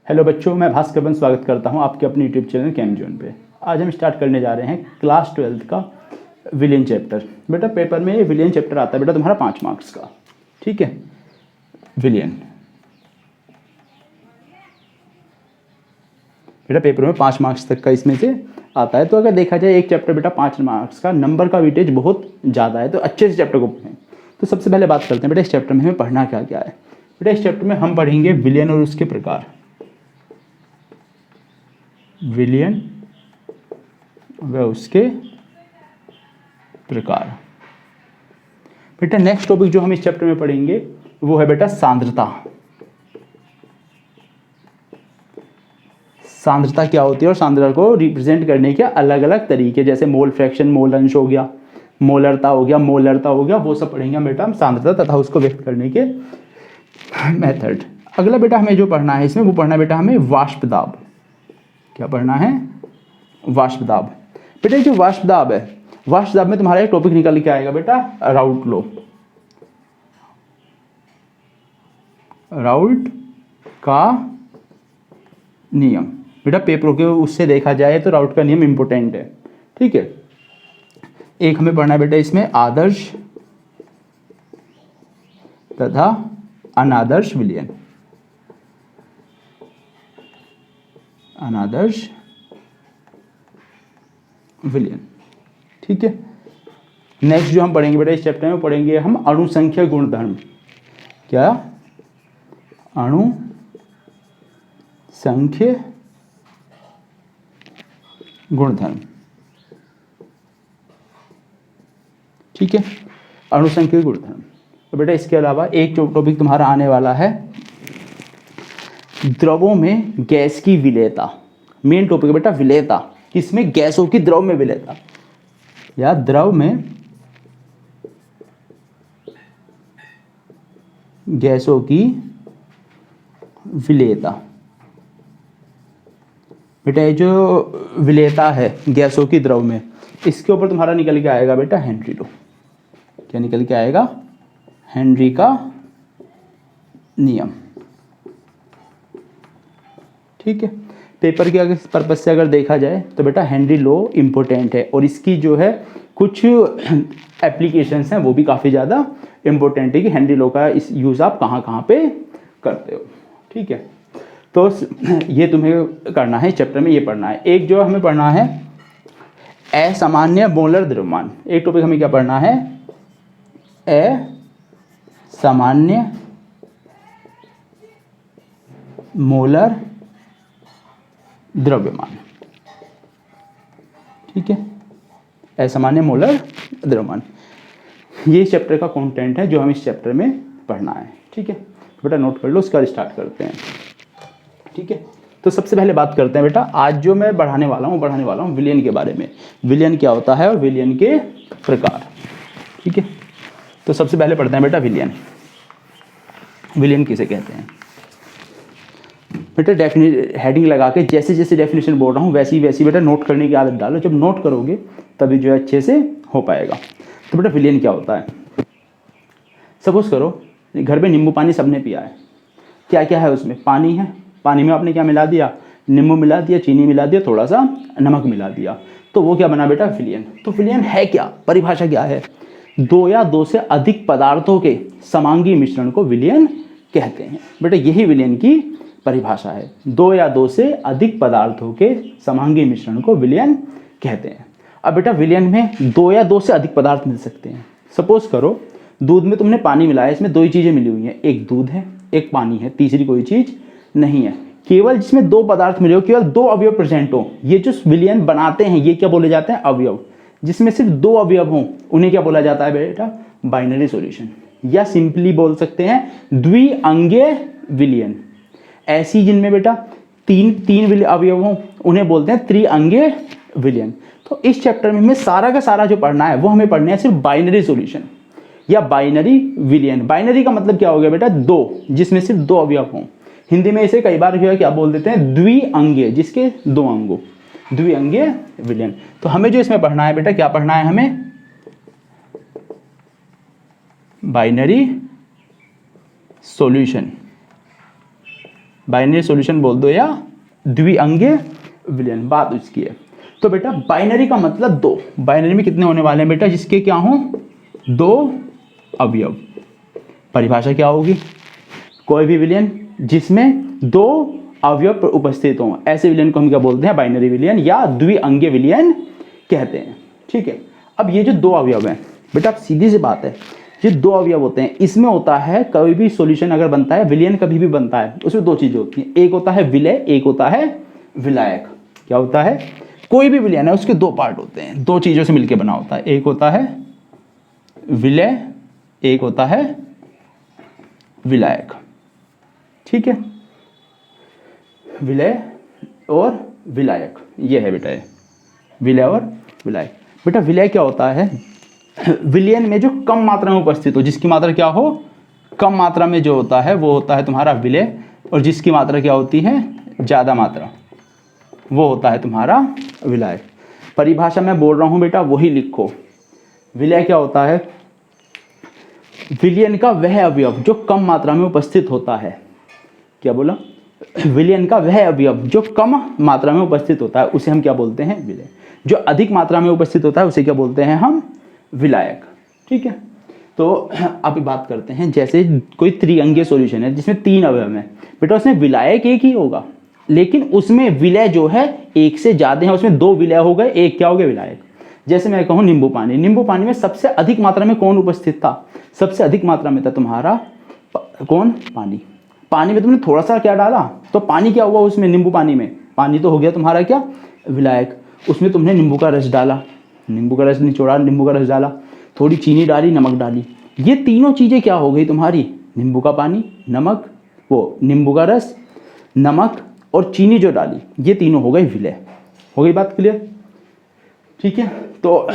Hello बच्चों, मैं भास्कर स्वागत करता हूं आपके अपने यूट्यूब चैनल केम जोन पे। आज हम स्टार्ट करने जा रहे हैं क्लास 12 का विलियन चैप्टर। बेटा पेपर में ये विलियन चैप्टर आता है बेटा तुम्हारा 5 मार्क्स का, ठीक है। विलियन बेटा पेपर में 5 मार्क्स तक का इसमें से आता है। तो अगर देखा जाए एक चैप्टर बेटा 5 मार्क्स का, नंबर का वेटेज बहुत ज़्यादा है, तो अच्छे से चैप्टर को पढ़ें। तो सबसे पहले बात करते हैं बेटा इस चैप्टर में हमें पढ़ना क्या क्या है। बेटा इस चैप्टर में हम पढ़ेंगे विलियन और उसके प्रकार, विलियन व उसके प्रकार। बेटा नेक्स्ट टॉपिक जो हम इस चैप्टर में पढ़ेंगे वो है बेटा सांद्रता। सांद्रता क्या होती है और सांद्रता को रिप्रेजेंट करने के अलग अलग तरीके, जैसे मोल फ्रैक्शन, मोल अंश हो गया, मोलरता हो गया, मोलरता हो गया, वो सब पढ़ेंगे बेटा हम सांद्रता तथा उसको व्यक्त करने के मेथड। अगला बेटा हमें जो पढ़ना है इसमें वो पढ़ना है बेटा हमें वाष्प दाब। क्या पढ़ना है? वाष्प दाब। बेटा जो वाष्प दाब है, वाष्प दाब में तुम्हारा एक टॉपिक निकल के आएगा बेटा राउट लॉ। राउट का नियम। बेटा पेपरों के उससे देखा जाए तो राउट का नियम इंपॉर्टेंट है, ठीक है। एक हमें पढ़ना है बेटा इसमें आदर्श तथा अनादर्श विलयन। अनादर्श विलयन, ठीक है। नेक्स्ट जो हम पढ़ेंगे बेटा इस चैप्टर में पढ़ेंगे हम अणुसंख्या गुणधर्म। क्या? अणुसंख्य गुणधर्म, ठीक है। अणुसंख्य गुणधर्म। तो बेटा इसके अलावा एक टॉपिक तुम्हारा आने वाला है द्रवों में गैस की विलेयता। मेन टॉपिक है बेटा विलेयता। किसमें? गैसों की द्रव में विलेयता, या द्रव में गैसों की विलेयता। बेटा ये जो विलेयता है गैसों की द्रव में, इसके ऊपर तुम्हारा निकल के आएगा बेटा हेनरी लॉ। क्या निकल के आएगा? हेनरी का नियम, ठीक है। पेपर के अगर पर्पज से अगर देखा जाए तो बेटा हेनरी लॉ इम्पोर्टेंट है, और इसकी जो है कुछ एप्लीकेशंस हैं वो भी काफ़ी ज़्यादा इम्पोर्टेंट है कि हेनरी लॉ का इस यूज़ आप कहाँ कहाँ पे करते हो, ठीक है। तो ये तुम्हें करना है चैप्टर में, ये पढ़ना है। एक जो हमें पढ़ना है असामान्य मोलर द्रव्यमान। एक टॉपिक हमें क्या पढ़ना है? असामान्य मोलर द्रव्यमान, ठीक है। असामान्य मोलर द्रव्यमान, ये चैप्टर का कंटेंट है जो हम इस चैप्टर में पढ़ना है, ठीक है। बेटा नोट कर लो, उसका स्टार्ट करते हैं, ठीक है। तो सबसे पहले बात करते हैं बेटा आज जो मैं पढ़ाने वाला हूँ विलियन के बारे में। विलियन क्या होता है और विलियन के प्रकार, ठीक है। तो सबसे पहले पढ़ते हैं बेटा विलियन। विलियन किसे कहते हैं? बेटा हेडिंग लगा के जैसे जैसे डेफिनेशन बोल रहा हूँ वैसी वैसी बेटा नोट करने की आदत डालो। जब नोट करोगे तभी जो है अच्छे से हो पाएगा। तो बेटा विलियन क्या होता है? सपोज करो घर में नींबू पानी सबने पिया है। क्या क्या है उसमें? पानी है। पानी में आपने क्या मिला दिया? नींबू मिला दिया, चीनी मिला दिया, थोड़ा सा नमक मिला दिया, तो वो क्या बना बेटा? विलियन। तो विलियन है क्या? परिभाषा क्या है? दो या दो से अधिक पदार्थों के समांगी मिश्रण को विलियन कहते हैं। बेटा यही विलियन की परिभाषा है। दो या दो से अधिक पदार्थों के समांगी मिश्रण को विलियन कहते हैं। अब बेटा विलियन में दो या दो से अधिक पदार्थ मिल सकते हैं। सपोज करो दूध में तुमने पानी मिलाया, इसमें दो ही चीज़ें मिली हुई हैं, एक दूध है एक पानी है, तीसरी कोई चीज़ नहीं है। केवल जिसमें दो पदार्थ मिले हो, केवल दो अवयव प्रेजेंट हो, ये जो विलियन बनाते हैं ये क्या बोले जाते हैं? अवयव। जिसमें सिर्फ दो अवयव हों उन्हें क्या बोला जाता है बेटा? बाइनरी सॉल्यूशन, या सिंपली बोल सकते हैं द्विअंगीय विलियन। ऐसी जिनमें बेटा तीन अवयव हों उन्हें बोलते हैं त्रिअंगीय विलियन। तो इस चैप्टर में हमें सारा का सारा जो पढ़ना है वो हमें पढ़ना है सिर्फ बाइनरी सॉल्यूशन या बाइनरी विलियन। बाइनरी का मतलब क्या हो गया बेटा? दो, जिसमें सिर्फ दो अवयव हों। हिंदी में इसे कई बार जो है क्या बोल देते हैं? द्विअंगीय, जिसके दो अंगों, द्विअंगीय विलियन। तो हमें जो इसमें पढ़ना है बेटा, क्या पढ़ना है हमें? Binary solution. बाइनरी सॉल्यूशन बोल दो या द्विअंगीय विलयन, बात उसकी है। तो बेटा बाइनरी का मतलब दो, बाइनरी में कितने होने वाले हैं बेटा, जिसके क्या हो, दो अवयव। परिभाषा क्या होगी, कोई भी विलयन जिसमें दो अवयव उपस्थित हों, ऐसे विलयन को हम क्या बोलते हैं, बाइनरी विलयन या द्विअंगीय विलयन कहते हैं। ठीक है, अब ये जो दो अवयव हैं बेटा, अब सीधी सी बात है, ये दो अवयव होते हैं, इसमें होता है कोई भी सॉल्यूशन अगर बनता है, विलयन कभी भी बनता है, उसमें दो चीजें होती हैं, एक होता है विलय, एक होता है विलायक। क्या होता है, कोई भी विलयन है उसके दो पार्ट होते हैं, दो चीजों से मिलकर बना होता है, एक होता है विलय, एक होता है विलायक। ठीक है, विलय और विलायक, ये है बेटा, ये विलय और विलायक। बेटा विलय क्या होता है, विलयन में जो कम मात्रा में उपस्थित हो, जिसकी मात्रा क्या हो, कम मात्रा में जो होता है वो होता है तुम्हारा विलय, और जिसकी मात्रा क्या होती है, ज़्यादा मात्रा, वो होता है तुम्हारा विलायक। परिभाषा मैं बोल रहा हूँ बेटा, वही लिखो। विलय क्या होता है, विलयन का वह अवयव जो कम मात्रा में उपस्थित होता है। क्या बोला, विलयन का वह अवयव जो कम मात्रा में उपस्थित होता है उसे हम क्या बोलते हैं, विलय। जो अधिक मात्रा में उपस्थित होता है उसे क्या बोलते हैं हम, विलायक। ठीक है, तो अब बात करते हैं, जैसे कोई त्रिअंगीय सॉल्यूशन है जिसमें तीन अवयव हैं बेटा, उसमें विलायक एक ही होगा, लेकिन उसमें विलय जो है एक से ज्यादा है, उसमें दो विलय हो गए, एक क्या हो गया, विलायक। जैसे मैं कहूँ नींबू पानी, नींबू पानी में सबसे अधिक मात्रा में कौन उपस्थित था, सबसे अधिक मात्रा में था तुम्हारा कौन, पानी। पानी में तुमने थोड़ा सा क्या डाला तो पानी क्या हुआ उसमें, नींबू पानी में पानी तो हो गया तुम्हारा क्या, विलायक। उसमें तुमने नींबू का रस डाला, नींबू का रस निचोड़ा, नींबू का रस डाला, थोड़ी चीनी डाली, नमक डाली, ये तीनों चीज़ें क्या हो गई तुम्हारी, नींबू का पानी, नमक, वो नींबू का रस, नमक और चीनी जो डाली, ये तीनों हो गई विलय। हो गई बात क्लियर। ठीक है, तो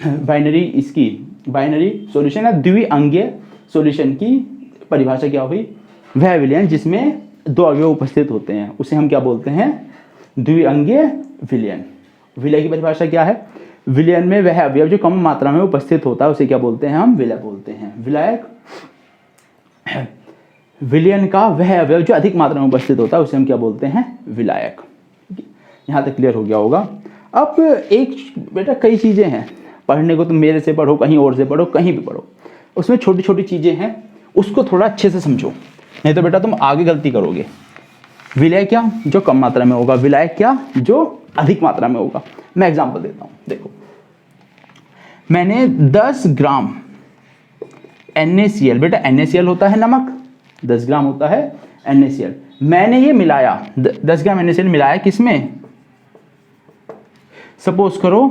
बाइनरी, इसकी बाइनरी सॉल्यूशन या द्विअंगीय सॉल्यूशन की परिभाषा क्या हुई, वह विलयन जिसमें दो अवयव उपस्थित होते हैं उसे हम क्या बोलते हैं, द्विअंगीय विलयन। विलय की परिभाषा क्या है, विलयन में वह अवयव जो कम मात्रा में उपस्थित होता है उसे क्या बोलते हैं हम, विलय बोलते हैं। विलायक, विलयन का वह अवयव जो अधिक मात्रा में उपस्थित होता है उसे हम क्या बोलते हैं, विलायक। यहाँ तक क्लियर हो गया होगा। अब एक बेटा कई चीज़ें हैं पढ़ने को, तुम मेरे से पढ़ो, कहीं और से पढ़ो, कहीं भी पढ़ो, उसमें छोटी छोटी चीज़ें हैं, उसको थोड़ा अच्छे से समझो, नहीं तो बेटा तुम आगे गलती करोगे। विलय क्या, जो कम मात्रा में होगा, विलायक क्या, जो अधिक मात्रा में होगा। मैं एग्जांपल देता हूँ, देखो मैंने 10 ग्राम NaCl, बेटा NaCl होता है नमक, 10 ग्राम होता है NaCl, मैंने ये मिलाया 10 ग्राम NaCl मिलाया किसमें, सपोज करो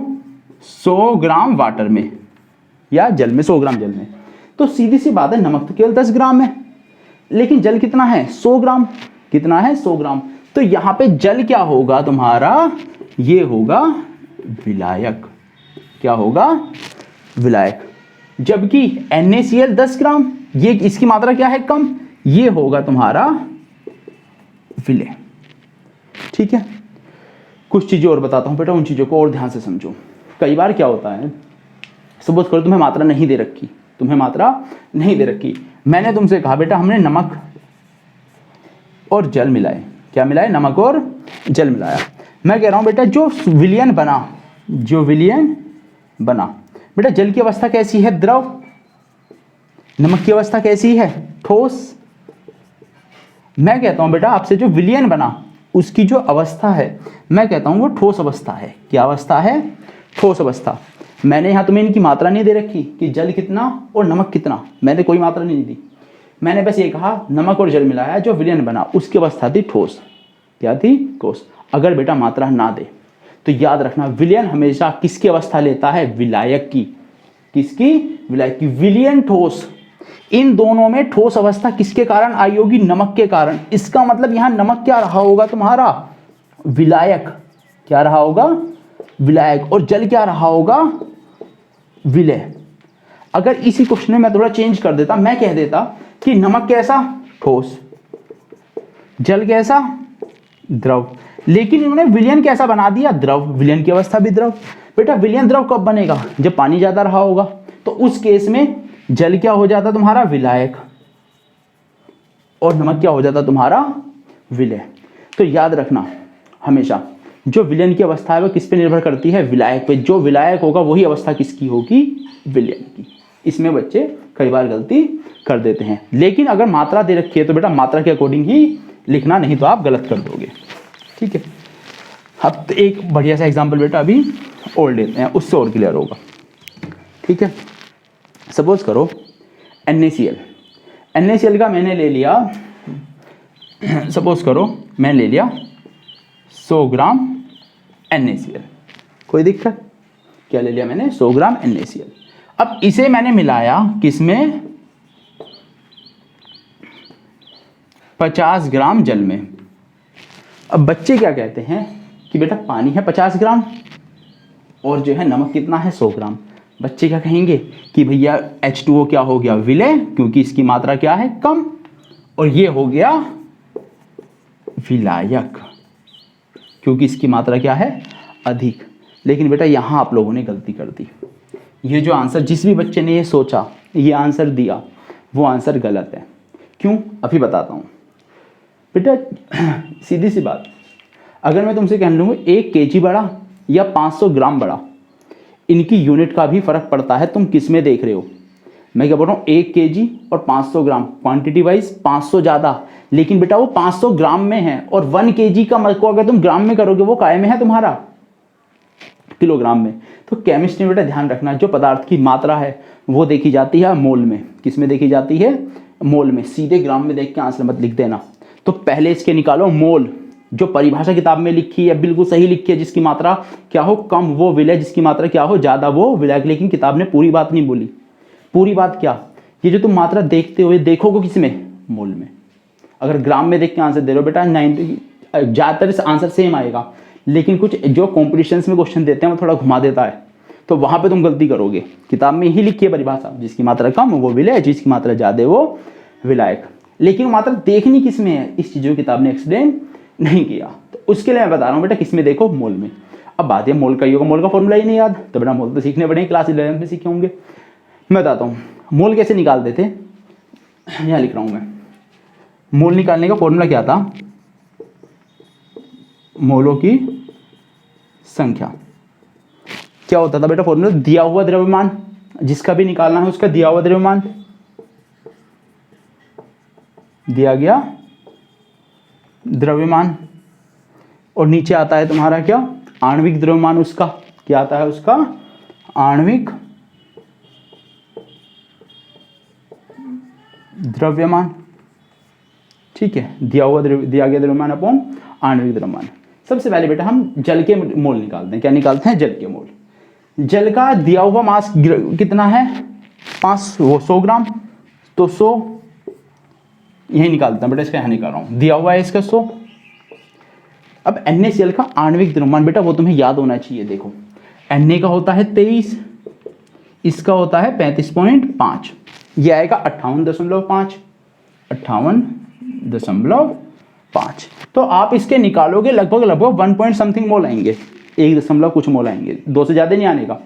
100 ग्राम वाटर में या जल में, 100 ग्राम जल में, तो सीधी सी बात है नमक तो केवल 10 ग्राम है, लेकिन जल कितना है, 100 ग्राम। कितना है, 100 ग्राम। तो यहां पे जल क्या होगा तुम्हारा, ये होगा विलायक। क्या होगा, विलायक। जबकि NaCl 10 ग्राम, ये इसकी मात्रा क्या है, कम, ये होगा तुम्हारा विलय। ठीक है, कुछ चीजें और बताता हूं बेटा, उन चीजों को और ध्यान से समझो। कई बार क्या होता है, सपोज करो तुम्हें मात्रा नहीं दे रखी, तुम्हें मात्रा नहीं दे रखी, मैंने तुमसे कहा बेटा हमने नमक और जल मिलाए, क्या मिलाए, नमक और जल मिलाया। मैं कह रहा हूं बेटा जो विलयन बना, जो विलयन बना, बेटा जल की अवस्था कैसी है, द्रव, नमक की अवस्था कैसी है, ठोस। मैं कहता हूं बेटा आपसे जो विलयन बना उसकी जो अवस्था है, मैं कहता हूं वो ठोस अवस्था है। क्या अवस्था है, ठोस अवस्था। मैंने यहां तुम्हें इनकी मात्रा नहीं दे रखी कि जल कितना और नमक कितना, मैंने कोई मात्रा नहीं दी, मैंने बस ये कहा नमक और जल मिलाया, जो विलयन बना उसकी अवस्था थी ठोस। क्या थी, ठोस। अगर बेटा मात्रा ना दे तो याद रखना विलयन हमेशा किसकी अवस्था लेता है, विलायक की। किसकी, विलायक की। विलयन ठोस, इन दोनों में ठोस अवस्था किसके कारण आई होगी, नमक के कारण। इसका मतलब यहां नमक क्या रहा होगा तुम्हारा, विलायक। क्या रहा होगा, विलायक। और जल क्या रहा होगा, विलय। अगर इसी क्वेश्चन में मैं थोड़ा चेंज कर देता, मैं कह देता कि नमक कैसा, ठोस, जल कैसा, द्रव, लेकिन इन्होंने विलयन कैसा बना दिया, द्रव। विलयन की अवस्था भी द्रव। बेटा विलयन द्रव कब बनेगा, जब पानी ज्यादा रहा होगा, तो उस केस में जल क्या हो जाता तुम्हारा, विलायक, और नमक क्या हो जाता तुम्हारा, विलय। तो याद रखना हमेशा जो विलयन की अवस्था है वो किस पे निर्भर करती है, विलायक पे। जो विलायक होगा वही अवस्था किसकी होगी, विलयन की। इसमें बच्चे कई बार गलती कर देते हैं। लेकिन अगर मात्रा दे रखी है तो बेटा मात्रा के अकॉर्डिंग ही लिखना, नहीं तो आप गलत कर दोगे। ठीक है, अब तो एक बढ़िया सा एग्जाम्पल बेटा अभी और लेते हैं, उससे और क्लियर होगा। ठीक है, सपोज करो NaCl। NaCl का मैंने ले लिया, सपोज करो मैं ले लिया 100 ग्राम NaCl। कोई दिक्कत, क्या ले लिया मैंने, 100 ग्राम NaCl। अब इसे मैंने मिलाया किसमें, 50 ग्राम जल में। अब बच्चे क्या कहते हैं कि बेटा पानी है 50 ग्राम और जो है नमक कितना है, 100 ग्राम। बच्चे क्या कहेंगे कि भैया H2O क्या हो गया, विलय, क्योंकि इसकी मात्रा क्या है, कम, और ये हो गया विलायक, क्योंकि इसकी मात्रा क्या है, अधिक। लेकिन बेटा यहाँ आप लोगों ने गलती कर दी। ये जो आंसर, जिस भी बच्चे ने ये सोचा, ये आंसर दिया, वो आंसर गलत है। क्यों, अभी बताता हूँ बेटा। सीधी सी बात, अगर मैं तुमसे कह लूँगा 1 kg बड़ा या 500 ग्राम बड़ा, इनकी यूनिट का भी फर्क पड़ता है, तुम किस में देख रहे हो। मैं क्या बोल रहा हूँ, 1 kg और 500 ग्राम, क्वांटिटी वाइज 500 ज़्यादा, लेकिन बेटा वो 500 ग्राम में है। और 1 kg का को अगर तुम ग्राम में करोगे, वो काय में है तुम्हारा, किलोग्राम में। तो केमिस्ट्री में बेटा ध्यान रखना, जो पदार्थ की मात्रा है वो देखी जाती है मोल में। किस में देखी जाती है, मोल में। सीधे ग्राम में देख के आंसर मत लिख देना। तो पहले इसके निकालो मोल, जो परिभाषा किताब में लिखी है बिल्कुल सही लिखी है, जिसकी मात्रा क्या हो कम वो विलय, जिसकी मात्रा क्या हो ज़्यादा वो विलायक। लेकिन किताब ने पूरी बात नहीं बोली। पूरी बात क्या, ये जो तुम मात्रा देखते हो ये देखोगे किस में, मोल में। अगर ग्राम में देख के आंसर दे रहे हो बेटा 90, ज़्यादातर आंसर सेम आएगा। लेकिन कुछ जो कॉम्पिटिशन्स में क्वेश्चन देते हैं वो थोड़ा घुमा देता है, तो वहाँ पे तुम गलती करोगे। किताब में ही लिखी है परिभाषा, जिसकी मात्रा कम वो विलय, जिसकी मात्रा ज़्यादा वो विलायक। लेकिन मात्रा देखनी किस में है, इस चीज़ को किताब ने एक्सप्लेन नहीं किया। तो उसके लिए मैं बता रहा हूँ बेटा, किस में देखो, मोल में। अब बात है मोल का ही होगा, मोल का फॉर्मूला ही नहीं याद, तो बेटा मोल तो सीखने पड़ेंगे, क्लास 11 में सीखे होंगे। मैं बताता हूँ मोल कैसे निकालते थे। यहाँ लिख रहा हूँ मैं, मोल निकालने का फॉर्मूला क्या था, मोलों की संख्या। क्या होता था बेटा फॉर्मूला, दिया हुआ द्रव्यमान, जिसका भी निकालना है उसका दिया हुआ द्रव्यमान, दिया गया द्रव्यमान, और नीचे आता है तुम्हारा क्या, आणविक द्रव्यमान। उसका क्या आता है, उसका आणविक द्रव्यमान। ठीक है, दिया गया द्रव्यमान अपॉन आणविक द्रव्यमान। सबसे पहले बेटा हम जल के मोल निकालते हैं। क्या निकालते हैं, जल के मोल। जल का दिया हुआ मास कितना है, 100 ग्राम, तो 100 यही निकालते हैं बेटा, इसका यहाँ निकाल रहा हूँ, दिया हुआ है इसका 100। अब NaCl का आणविक द्रव्यमान बेटा वो तुम्हें याद होना चाहिए। देखो Na का होता है 23, इसका होता है 35.5, ये आएगा 58.5, 58.5। तो आप इसके निकालोगे लगभग 1 पॉइंट समथिंग मोल आएंगे, 1 दशमलव कुछ मोल आएंगे, 2 से ज़्यादा नहीं आने का।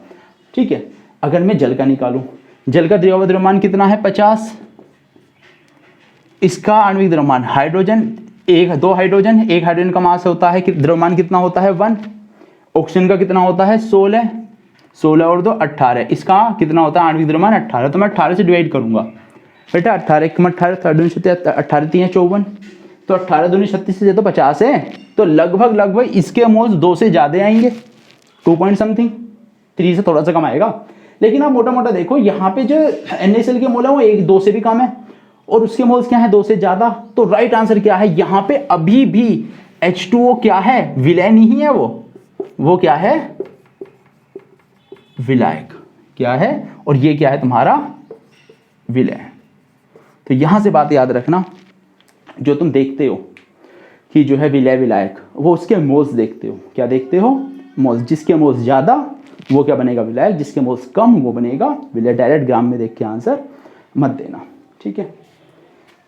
ठीक है, अगर मैं जल का निकालूं, जल का दिया हुआ द्रव्यमान कितना है 50, इसका आणविक द्रव्यमान हाइड्रोजन, 2 हाइड्रोजन, 1 हाइड्रोजन का मास होता है कि द्रव्यमान कितना होता है 1, ऑक्सीजन का कितना होता है 16 और 2 18, इसका कितना होता है आणविक द्रव्यमान 18। तो मैं 18 से डिवाइड करूंगा बेटा, 18 18 3 54, तो 18 दूनी 36 से तो 50 है, तो लगभग इसके मोल्स 2 से ज़्यादा आएंगे, 2 पॉइंट समथिंग, 3 से थोड़ा सा कम आएगा। लेकिन आप मोटा मोटा देखो यहाँ पे जो NaCl के मोल है वो 1-2 से भी कम है, और उसके मोल्स क्या है 2 से ज़्यादा। तो राइट आंसर क्या है, यहाँ पे अभी भी H2O क्या है, विलय नहीं है, वो क्या है, विलायक। क्या है, और ये क्या है तुम्हारा, विलय। तो यहां से बात याद रखना, जो तुम देखते हो कि जो है विलय विलायक, वो उसके मोल्स देखते हो। क्या देखते हो, मोल्स। जिसके मोल्स ज़्यादा वो क्या बनेगा, विलायक, जिसके मोल्स कम वो बनेगा विलय। डायरेक्ट ग्राम में देख के आंसर मत देना। ठीक है,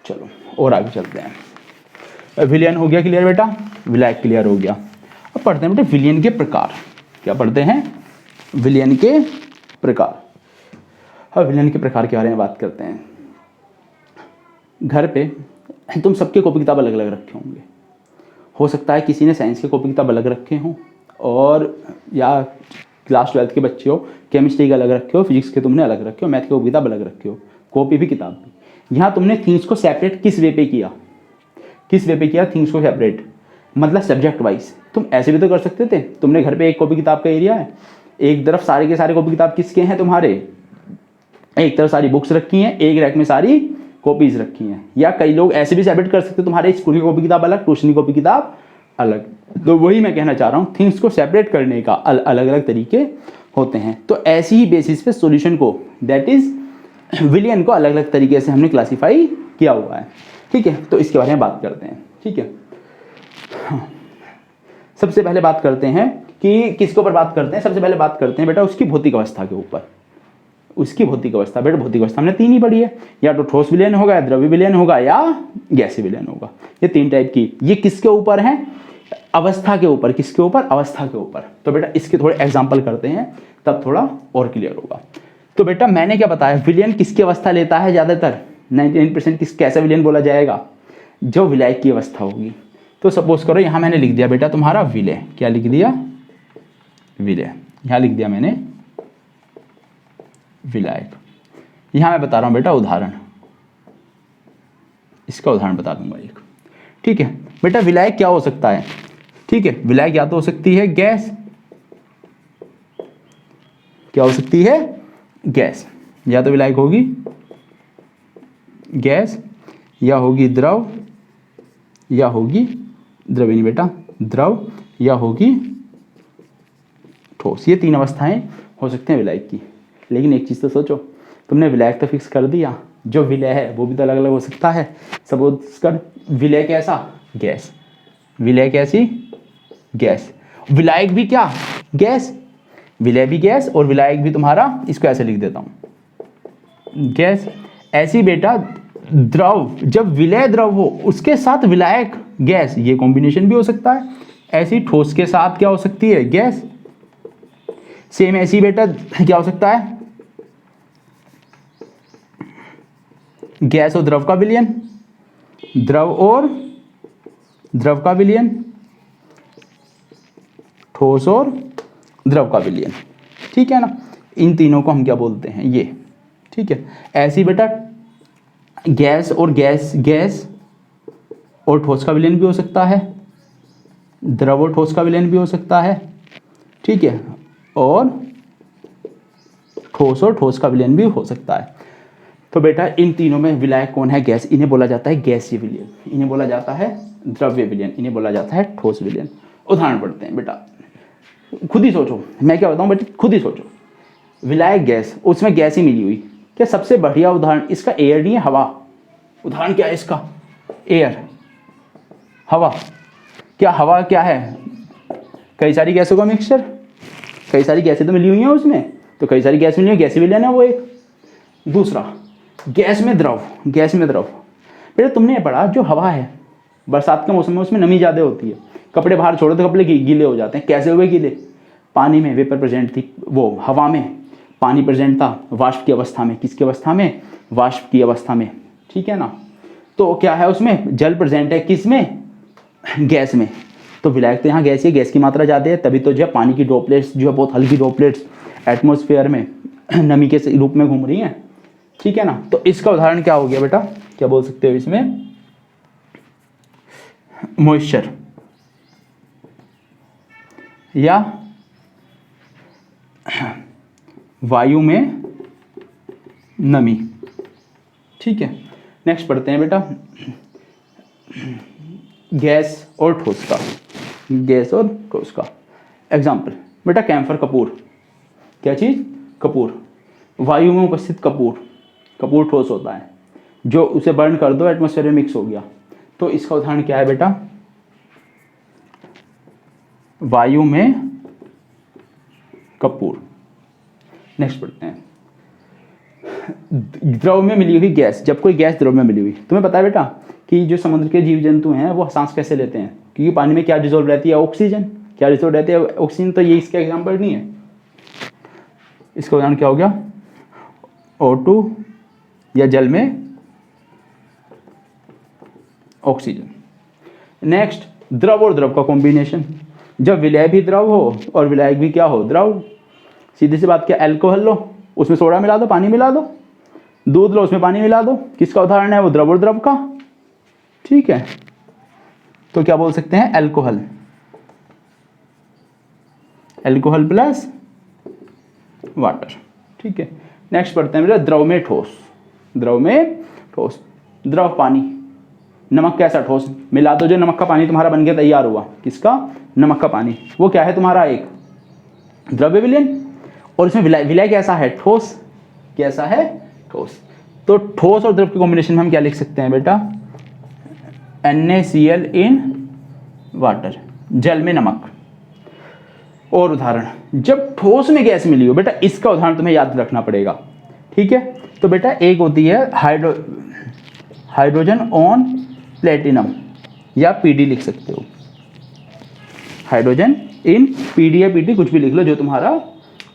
चलो और आगे चलते हैं। विलयन हो गया क्लियर बेटा, विलायक क्लियर हो गया। अब पढ़ते हैं बेटा विलयन के प्रकार। क्या पढ़ते हैं, विलयन के प्रकार। अब विलयन के प्रकार के बारे में बात करते हैं। घर पे तुम सबके कॉपी किताब अलग अलग रखे होंगे, हो सकता है किसी ने साइंस के कॉपी किताब अलग रखे हों, और या क्लास 12th के बच्चे हो, केमिस्ट्री का अलग रखे हो, फिजिक्स के तुमने अलग रखे हो, मैथ की कॉपी किताब अलग रखे हो, कॉपी भी किताब भी। यहाँ तुमने थिंग्स को सेपरेट किस वे पे किया, किस वे पे किया थिंग्स को सेपरेट, मतलब सब्जेक्ट वाइज। तुम ऐसे भी तो कर सकते थे, तुमने घर पे एक कॉपी किताब का एरिया है, एक तरफ सारे के सारे कॉपी किताब किसके हैं तुम्हारे, एक तरफ सारी बुक्स रखी हैं, एक रैक में सारी कॉपीज रखी हैं। या कई लोग ऐसे भी सेपरेट कर सकते, तुम्हारे स्कूल की कॉपी किताब अलग, ट्यूशन की कॉपी किताब अलग। तो वही मैं कहना चाह रहा हूँ, थिंग्स को सेपरेट करने का अलग अलग तरीके होते हैं। तो ऐसी ही बेसिस पे सॉल्यूशन को, दैट इज विलियन को, अलग अलग तरीके से हमने क्लासीफाई किया हुआ है। ठीक है, तो इसके बारे में बात करते हैं। ठीक है, सबसे पहले बात करते हैं कि किसके ऊपर बात करते हैं। सबसे पहले बात करते हैं बेटा उसकी भौतिक अवस्था के ऊपर। उसकी भौतिक अवस्था, बेटा भौतिक अवस्था हमने 3 ही पढ़ी है, या तो ठोस विलयन होगा, या द्रव्य विलयन होगा, या गैसीय विलयन होगा। ये 3 टाइप की। ये किसके ऊपर है, अवस्था के ऊपर। किसके ऊपर, अवस्था के ऊपर। तो बेटा इसके थोड़े एग्जाम्पल करते हैं, तब थोड़ा और क्लियर होगा। तो बेटा मैंने क्या बताया, विलयन किसकी अवस्था लेता है ज़्यादातर, 99% कैसा विलयन बोला जाएगा, जो विलायक की अवस्था होगी। तो सपोज करो यहाँ मैंने लिख दिया बेटा तुम्हारा विलय, क्या लिख दिया, विलय। यहाँ लिख दिया मैंने विलायक। यहाँ मैं बता रहा हूँ बेटा उदाहरण, इसका उदाहरण बता दूंगा एक। ठीक है बेटा, विलायक क्या हो सकता है। ठीक है, विलायक या तो हो सकती है गैस, क्या हो सकती है, गैस। या तो विलायक होगी गैस, या होगी द्रव, या होगी द्रव्य, नहीं बेटा द्रव, या होगी ठोस। ये 3 अवस्थाएं हो सकते हैं विलायक की। लेकिन एक चीज़ तो सोचो, तुमने विलायक तो फिक्स कर दिया, जो विलय है वो भी तो अलग अलग हो सकता है। सपोज कर विलय कैसा, गैस, विलय कैसी, गैस। विलायक भी क्या, गैस, विलय भी गैस, और विलायक भी तुम्हारा, इसको ऐसे लिख देता हूँ गैस। ऐसी बेटा द्रव, जब विलय द्रव हो उसके साथ विलायक गैस, ये कॉम्बिनेशन भी हो सकता है। ऐसी ठोस के साथ क्या हो सकती है, गैस। सेम ऐसी बेटा क्या हो सकता है, गैस और द्रव का विलयन, द्रव और द्रव का विलयन, ठोस और द्रव का विलयन। ठीक है ना, इन तीनों को हम क्या बोलते हैं, ये। ठीक है, ऐसी बेटा गैस और गैस, गैस और ठोस का विलयन भी हो सकता है, द्रव और ठोस का विलयन भी हो सकता है। ठीक है, और ठोस और ठोस का विलयन भी हो सकता है। तो बेटा इन तीनों में विलायक कौन है, गैस। इन्हें बोला जाता है गैसीय विलयन, इन्हें बोला जाता है द्रव्य विलयन, इन्हें बोला जाता है ठोस विलयन। उदाहरण पढ़ते हैं बेटा, खुद ही सोचो, मैं क्या बताऊं बेटा, खुद ही सोचो। विलायक गैस, उसमें गैस ही मिली हुई, क्या सबसे बढ़िया उदाहरण इसका एयर नहीं है, हवा। उदाहरण क्या है इसका, एयर, हवा। क्या हवा क्या है, कई सारी गैसों का मिक्सचर, कई सारी गैसें तो मिली हुई हैं उसमें, तो कई सारी गैस मिली हुई, गैसीय विलयन है वो एक। दूसरा, गैस में द्रव, गैस में द्रव। बेटा तुमने पढ़ा जो हवा है, बरसात के मौसम में उसमें नमी ज़्यादा होती है, कपड़े बाहर छोड़ो तो कपड़े गीले हो जाते हैं। कैसे हुए गीले, पानी में वेपर प्रेजेंट थी, वो हवा में पानी प्रेजेंट था, वाष्प की अवस्था में। किसकी अवस्था में, वाष्प की अवस्था में। ठीक है ना, तो क्या है उसमें जल प्रेजेंट है, किस में, गैस में। तो विलायक तो यहाँ गैस है, गैस की मात्रा ज़्यादा है, तभी तो जो है पानी की ड्रॉपलेट्स जो है बहुत हल्की ड्रॉपलेट्स एटमॉस्फेयर में नमी के रूप में घूम रही हैं। ठीक है ना, तो इसका उदाहरण क्या हो गया बेटा, क्या बोल सकते हो इसमें, मॉइस्चर, या वायु में नमी। ठीक है, नेक्स्ट पढ़ते हैं बेटा गैस और ठोस का, गैस और ठोस का एग्जाम्पल। बेटा कैम्फर कपूर, क्या चीज़, कपूर। वायु में उपस्थित कपूर, कपूर ठोस होता है, जो उसे बर्न कर दो एटमॉस्फेयर में मिक्स हो गया। तो इसका उदाहरण क्या है बेटा, वायु में कपूर। नेक्स्ट पढ़ते हैं द्रव में मिली हुई गैस। जब कोई गैस द्रव में मिली हुई, तुम्हें पता है बेटा कि जो समुद्र के जीव जंतु हैं वो सांस कैसे लेते हैं, क्योंकि पानी में क्या डिजोल्व रहती है, ऑक्सीजन। क्या डिजोल्व रहती है, ऑक्सीजन। तो ये इसका एग्जाम्पल नहीं है। इसका उदाहरण क्या हो गया, O2, या जल में ऑक्सीजन। नेक्स्ट द्रव और द्रव का कॉम्बिनेशन, जब विलय भी द्रव हो और विलायक भी क्या हो, द्रव। सीधी सी बात, क्या अल्कोहल लो, उसमें सोडा मिला दो, पानी मिला दो, दूध लो, उसमें पानी मिला दो, किसका उदाहरण है वो, द्रव और द्रव का। ठीक है, तो क्या बोल सकते हैं, अल्कोहल, अल्कोहल प्लस वाटर। ठीक है, नेक्स्ट पढ़ते हैं बेटा द्रव में ठोस। द्रव में ठोस, द्रव पानी, नमक कैसा ठोस, मिला दो, जो नमक का पानी तुम्हारा बन के तैयार हुआ, किसका, नमक का पानी, वो क्या है तुम्हारा, एक द्रव्य विलयन। और इसमें विलय, विलय कैसा है, ठोस, कैसा है, ठोस। तो ठोस और द्रव के कॉम्बिनेशन में हम क्या लिख सकते हैं बेटा, NaCl इन वाटर, जल में नमक। और उदाहरण, जब ठोस में गैस मिली हो, बेटा इसका उदाहरण तुम्हें याद रखना पड़ेगा। ठीक है, तो बेटा एक होती है हाइड्रोजन ऑन प्लेटिनम, या PD लिख सकते हो, हाइड्रोजन इन PD या PT कुछ भी लिख लो जो तुम्हारा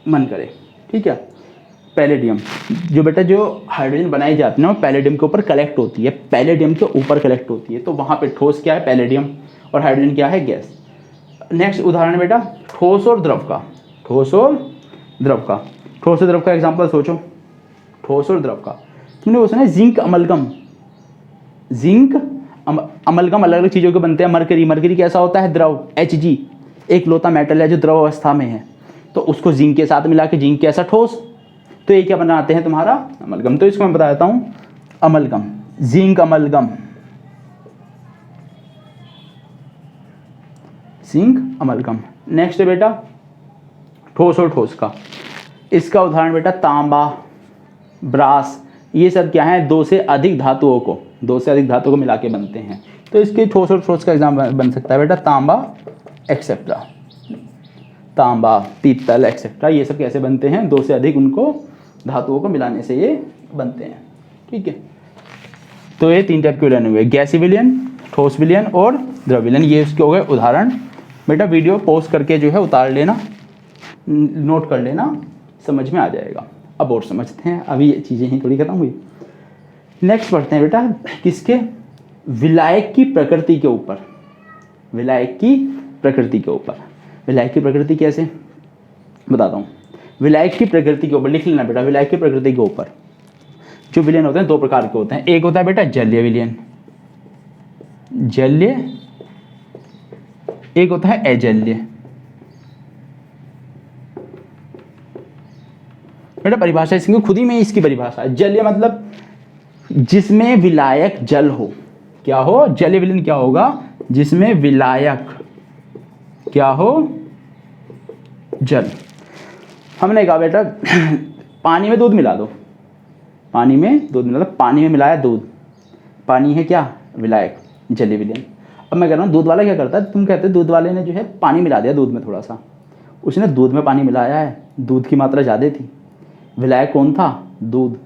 मन करे। ठीक है, पैलेडियम, जो बेटा जो हाइड्रोजन बनाई जाती है ना, वो पैलेडियम के ऊपर कलेक्ट होती है, पैलेडियम के ऊपर कलेक्ट होती है, तो वहाँ पे ठोस क्या है, पैलेडियम, और हाइड्रोजन क्या है, गैस। नेक्स्ट उदाहरण बेटा ठोस और द्रव का, ठोस और द्रव का, ठोस और द्रव का एग्जांपल सोचो, ठोस और द्रव का तुमने वो सुना है, जिंक अमलगम, जिंक अमलगम अलग अलग चीज़ों के बनते हैं। मरकरी, मरकरी कैसा होता है, द्रव, Hg, एक लोता मेटल है जो द्रव अवस्था में है, तो उसको जिंक के साथ मिला के जिंक कैसा, ठोस, तो ये क्या बनाते हैं तुम्हारा, अमलगम। तो इसको मैं बता देता हूँ, amalgam, zinc amalgam, zinc amalgam. Next है बेटा ठोस और ठोस का, इसका उदाहरण बेटा तांबा, ब्रास, ये सब क्या है, दो से अधिक धातुओं को मिला के बनते हैं, तो इसके ठोस और ठोस का एग्जाम्पल बन सकता है बेटा तांबा एक्सेट्रा, तांबा, पीतल एक्सेट्रा, ये सब कैसे बनते हैं, दो से अधिक उनको धातुओं को मिलाने से ये बनते हैं। ठीक है, तो ये तीन टाइप के विलयन हुए, गैसीय विलयन, ठोस विलयन और द्रव विलयन, ये इसके हो गए उदाहरण। बेटा वीडियो पॉज करके जो है उतार लेना, नोट कर लेना, समझ में आ जाएगा। अब और समझते हैं, अभी ये चीज़ें ही थोड़ी खत्म हुई। नेक्स्ट पढ़ते हैं बेटा किसके, विलायक की प्रकृति के ऊपर, विलायक की प्रकृति के ऊपर। विलायक की प्रकृति कैसे बताता हूँ, विलायक की प्रकृति के ऊपर लिख लेना बेटा, विलायक की प्रकृति के ऊपर जो विलयन होते हैं दो प्रकार के होते हैं, एक होता है बेटा जलीय विलयन, जलीय, एक होता है अजलीय। बेटा परिभाषा इसकी खुद ही में इसकी परिभाषा है, जलीय मतलब जिसमें विलायक जल हो, क्या हो, जलीय विलयन क्या होगा, जिसमें विलायक क्या हो, जल। हमने कहा बेटा पानी में दूध मिला दो, पानी में दूध मिला दो, पानी में मिलाया दूध, पानी है क्या, विलायक, जलीय विलयन। अब मैं कह रहा हूँ दूध वाला क्या करता है, तुम कहते दूध वाले ने जो है पानी मिला दिया दूध में थोड़ा सा, उसने दूध में पानी मिलाया है, दूध की मात्रा ज़्यादा थी, विलायक कौन था, दूध,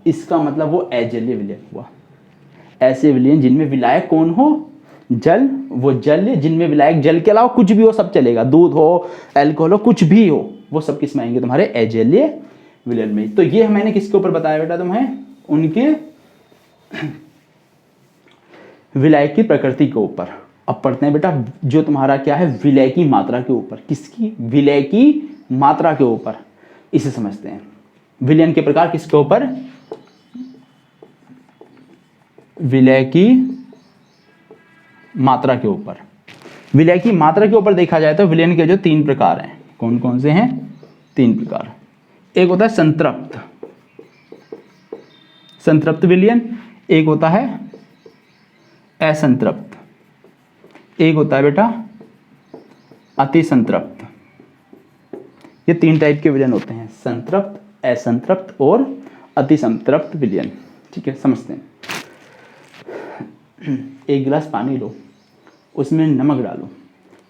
इसका मतलब वो अजलीय विलयन हुआ। ऐसे विलयन जिनमें विलायक कौन हो, जल, वो जल जिनमें विलायक जल के अलावा कुछ भी हो सब चलेगा, दूध हो, अल्कोहल हो, कुछ भी हो, वो सब किस में आएंगे, तुम्हारे अजलीय विलयन में। तो ये मैंने किसके ऊपर बताया बेटा तुम्हें, उनके विलायक की प्रकृति के ऊपर। अब पढ़ते हैं बेटा जो तुम्हारा क्या है, विलय की मात्रा के ऊपर, किसकी, विलय की मात्रा के ऊपर, इसे समझते हैं। विलयन के प्रकार किसके ऊपर, विलय की मात्रा के ऊपर। विलय की मात्रा के ऊपर देखा जाए तो विलयन के जो तीन प्रकार हैं, कौन कौन से हैं, तीन प्रकार। एक होता है संतृप्त, संतृप्त विलयन, एक होता है असंतृप्त, एक होता है बेटा अति संतृप्त। ये तीन टाइप के विलयन होते हैं, संतृप्त, असंतृप्त और अति संतृप्त विलयन। ठीक है, समझते हैं। एक गिलास पानी लो, उसमें नमक डालो,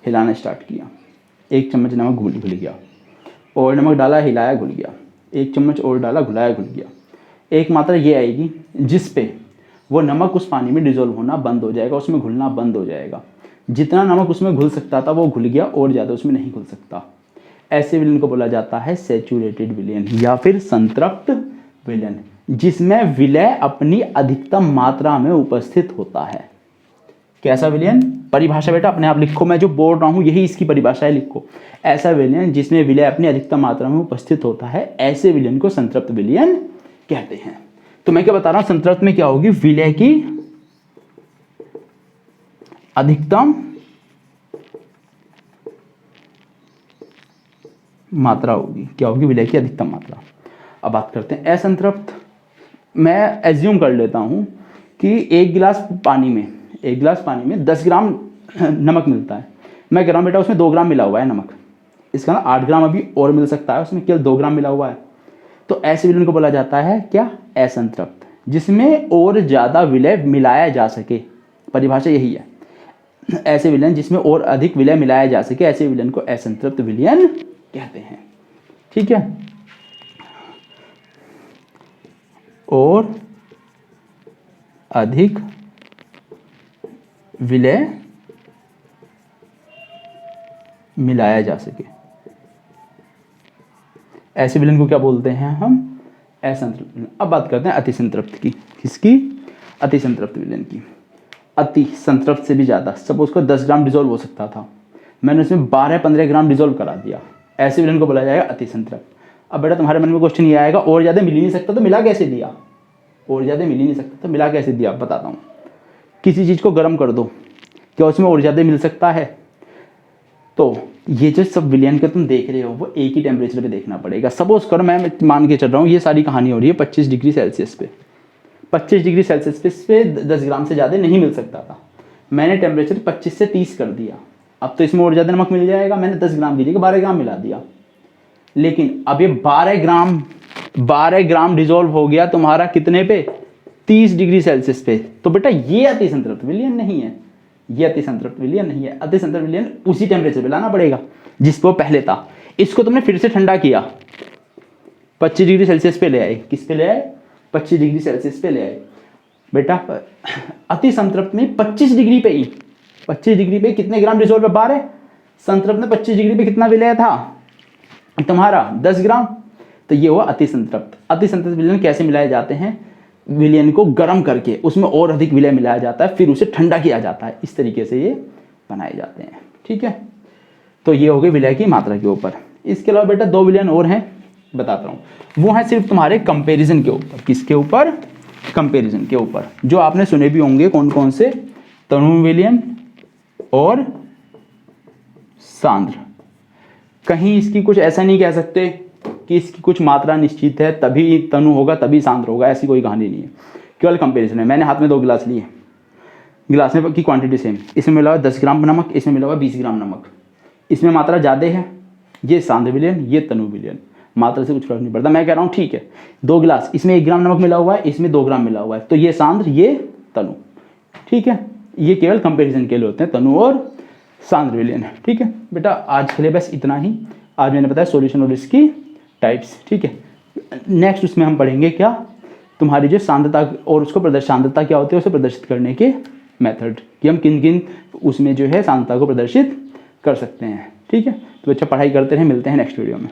हिलाना स्टार्ट किया, एक चम्मच नमक घुल गया, और नमक डाला, हिलाया, घुल गया, एक चम्मच और डाला, घुलाया, घुल गया। एक मात्रा ये आएगी जिस पे वो नमक उस पानी में डिजोल्व होना बंद हो जाएगा, उसमें घुलना बंद हो जाएगा। जितना नमक उसमें घुल सकता था वो घुल गया, और ज़्यादा उसमें नहीं घुल सकता। ऐसे विलयन को बोला जाता है सैचुरेटेड विलयन या फिर संतृप्त विलयन, जिसमें विलय अपनी अधिकतम मात्रा में उपस्थित होता है। कैसा विलयन? परिभाषा बेटा अपने आप लिखो, मैं जो बोल रहा हूँ यही इसकी परिभाषा है, लिखो। ऐसा विलयन जिसमें विलय अपनी अधिकतम मात्रा में उपस्थित होता है, ऐसे विलयन को संतृप्त विलयन कहते हैं। तो मैं क्या बता रहा हूँ, संतृप्त में क्या होगी? विलय की अधिकतम मात्रा होगी। क्या होगी? विलय की अधिकतम मात्रा। अब बात करते हैं असंतृप्त। मैं एज्यूम कर लेता हूँ कि एक गिलास पानी में 10 ग्राम नमक मिलता है। मैं कह रहा हूँ बेटा उसमें 2 ग्राम मिला हुआ है नमक, इसका ना 8 ग्राम अभी और मिल सकता है, उसमें केवल 2 ग्राम मिला हुआ है। तो ऐसे विलयन को बोला जाता है क्या? असंतृप्त, जिसमें और ज़्यादा विलय मिलाया जा सके। परिभाषा यही है, ऐसे विलयन जिसमें और अधिक विलय मिलाया जा सके, ऐसे विलयन को असंतृप्त विलयन कहते हैं। ठीक है, और अधिक विलय मिलाया जा सके, ऐसे विलयन को क्या बोलते हैं हम? असंतृप्त विलयन। अब बात करते हैं अतिसंतृप्त की। किसकी? अतिसंतृप्त विलयन की। अति संतृप्त से भी ज़्यादा, सपोज को 10 ग्राम डिजोल्व हो सकता था, मैंने उसमें 12-15 ग्राम डिजोल्व करा दिया, ऐसे विलयन को बोला जाएगा अतिसंतृप्त। अब बेटा तुम्हारे मन में क्वेश्चन ये आएगा, और ज़्यादा मिल ही नहीं सकता तो मिला कैसे दिया? और ज़्यादा मिल ही नहीं सकता तो मिला कैसे दिया? बताता हूँ। किसी चीज़ को गर्म कर दो, क्या उसमें और ज़्यादा मिल सकता है? तो ये जो सब विलयन के तुम देख रहे हो वो एक ही टेम्परेचर पे देखना पड़ेगा। सपोज करो मैं मान के चल रहा हूँ ये सारी कहानी हो रही है 25 डिग्री सेल्सियस पे। 25 डिग्री सेल्सियस पे 10 ग्राम से ज़्यादा नहीं मिल सकता था, मैंने टेम्परेचर 25 से 30 कर दिया। अब तो इसमें और ज़्यादा नमक मिल जाएगा, मैंने 10 ग्राम की जगह 12 ग्राम मिला दिया। लेकिन अब ये 12 ग्राम डिजोल्व हो गया तुम्हारा कितने पे? 30 डिग्री सेल्सियस पे। तो बेटा ये अतिसंतृप्त विलयन नहीं है, ये अतिसंतृप्त विलयन नहीं है। अतिसंतृप्त विलयन उसी टेम्परेचर पे लाना पड़ेगा जिस पे वो पहले था। इसको तुमने फिर से ठंडा किया, 25 डिग्री सेल्सियस पे ले आए। किस पे ले आए? 25 डिग्री सेल्सियस पे ले आए। बेटा अतिसंतृप्त में 25 डिग्री पे ही, 25 डिग्री पे कितने ग्राम डिजोल्व है? 12। संतृप्त में 25 डिग्री पे कितना विलय था तुम्हारा? 10 ग्राम। तो ये हुआ अतिसंतृप्त। अतिसंतृप्त विलयन कैसे मिलाए जाते हैं? विलयन को गर्म करके उसमें और अधिक विलय मिलाया जाता है, फिर उसे ठंडा किया जाता है। इस तरीके से ये बनाए जाते हैं। ठीक है, तो ये हो गई विलय की मात्रा के ऊपर। इसके अलावा बेटा 2 विलयन और हैं, बताता हूँ। वो है सिर्फ तुम्हारे कंपैरिजन के ऊपर। किसके ऊपर? कंपैरिजन के ऊपर। जो आपने सुने भी होंगे, कौन कौन से? तनु विलयन और सांद्र। कहीं इसकी कुछ ऐसा नहीं कह सकते कि इसकी कुछ मात्रा निश्चित है तभी तनु होगा तभी सांद्र होगा, ऐसी कोई कहानी नहीं है। केवल कंपैरिजन है। मैंने हाथ में 2 गिलास लिए, गिलास में की क्वांटिटी सेम, इसमें मिला हुआ 10 ग्राम नमक, इसमें मिला हुआ 20 ग्राम नमक। इसमें मात्रा ज़्यादा है, ये सांद्र विलयन, ये तनु विलयन। मात्रा से कुछ फर्क नहीं पड़ता। मैं कह रहा हूँ ठीक है 2 गिलास, इसमें 1 ग्राम नमक मिला हुआ है, इसमें 2 ग्राम मिला हुआ है, तो ये सांद्र, ये तनु। ठीक है, ये केवल कंपैरिजन के लिए होते हैं, तनु और सांद्र विलयन। ठीक है बेटा, आज के लिए बस इतना ही। आज मैंने बताया सॉल्यूशन और इसकी टाइप्स। ठीक है, नेक्स्ट उसमें हम पढ़ेंगे क्या? तुम्हारी जो सांद्रता और उसको सांद्रता क्या होती है उसे प्रदर्शित करने के मेथड, कि हम किन किन उसमें जो है सांद्रता को प्रदर्शित कर सकते हैं। ठीक है, तो अच्छा पढ़ाई करते रहें, मिलते हैं नेक्स्ट वीडियो में।